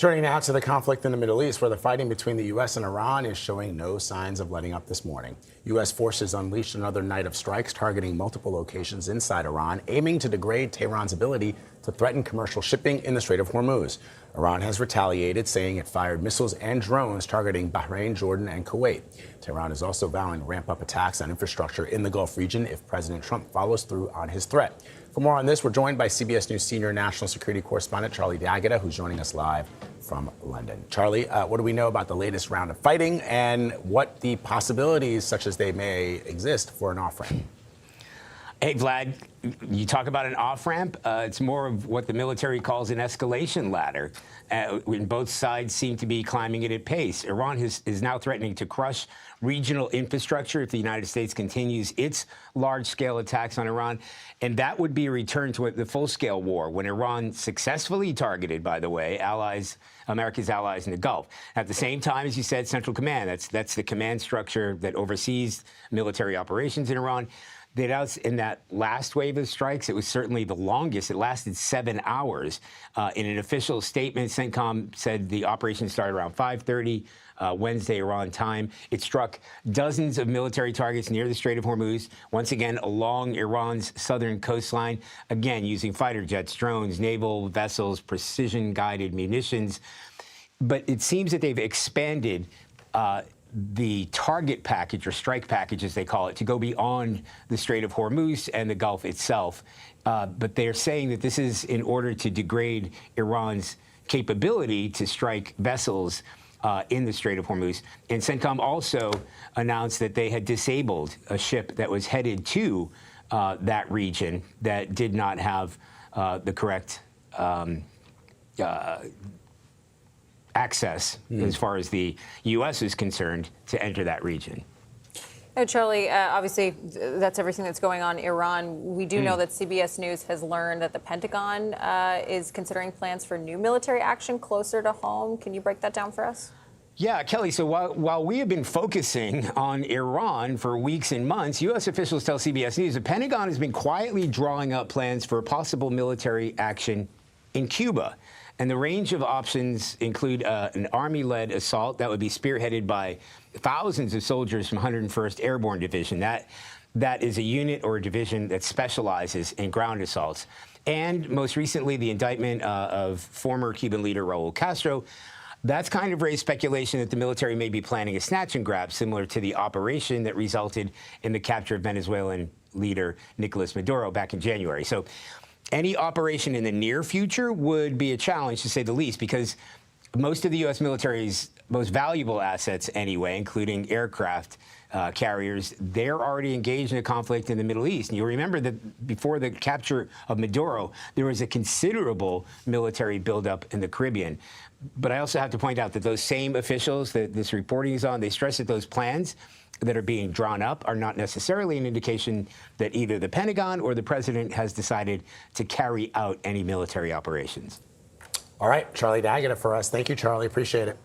Turning now to the conflict in the Middle East, where the fighting between the U.S. and Iran is showing no signs of letting up this morning. U.S. forces unleashed another night of strikes targeting multiple locations inside Iran, aiming to degrade Tehran's ability to threaten commercial shipping in the Strait of Hormuz. Iran has retaliated, saying it fired missiles and drones targeting Bahrain, Jordan, and Kuwait. Tehran is also vowing to ramp up attacks on infrastructure in the Gulf region if President Trump follows through on his threat. For more on this, we're joined by CBS News senior national security correspondent Charlie D'Agata, who's joining us live from London. Charlie, what do we know about the latest round of fighting and what the possibilities, such as they may exist, for an off-ramp? Hey, Vlad, you talk about an off-ramp. It's more of what the military calls an escalation ladder. When both sides seem to be climbing it at pace. Iran is now threatening to crush regional infrastructure if the United States continues its large-scale attacks on Iran. And that would be a return to the full-scale war, when Iran successfully targeted, by the way, America's allies in the Gulf. At the same time, as you said, Central Command, that's the command structure that oversees military operations in Iran. In that last wave of strikes, it was certainly the longest. It lasted 7 hours. In an official statement, CENTCOM said the operation started around 5:30 Wednesday, Iran time. It struck dozens of military targets near the Strait of Hormuz, once again along Iran's southern coastline, again using fighter jets, drones, naval vessels, precision-guided munitions. But it seems that they've expanded the target package, or strike package as they call it, to go beyond the Strait of Hormuz and the Gulf itself. But they're saying that this is in order to degrade Iran's capability to strike vessels in the Strait of Hormuz. And CENTCOM also announced that they had disabled a ship that was headed to that region that did not have the correct access, as far as the U.S. is concerned, to enter that region. Charlie, obviously, that's everything that's going on in Iran. We do know that CBS News has learned that the Pentagon is considering plans for new military action closer to home. Can you break that down for us? Yeah, Kelly, so while we have been focusing on Iran for weeks and months, U.S. officials tell CBS News the Pentagon has been quietly drawing up plans for possible military action in Cuba. And the range of options include an Army-led assault that would be spearheaded by thousands of soldiers from 101st Airborne Division. That is a unit or a division that specializes in ground assaults. And most recently, the indictment of former Cuban leader Raul Castro. That's kind of raised speculation that the military may be planning a snatch and grab, similar to the operation that resulted in the capture of Venezuelan leader Nicolas Maduro back in January. So any operation in the near future would be a challenge, to say the least, because most of the U.S. military's most valuable assets anyway, including aircraft carriers, they're already engaged in a conflict in the Middle East. And you remember that before the capture of Maduro, there was a considerable military buildup in the Caribbean. But I also have to point out that those same officials that this reporting is on, they stress that those plans that are being drawn up are not necessarily an indication that either the Pentagon or the president has decided to carry out any military operations. All right, Charlie D'Agata for us. Thank you, Charlie. Appreciate it.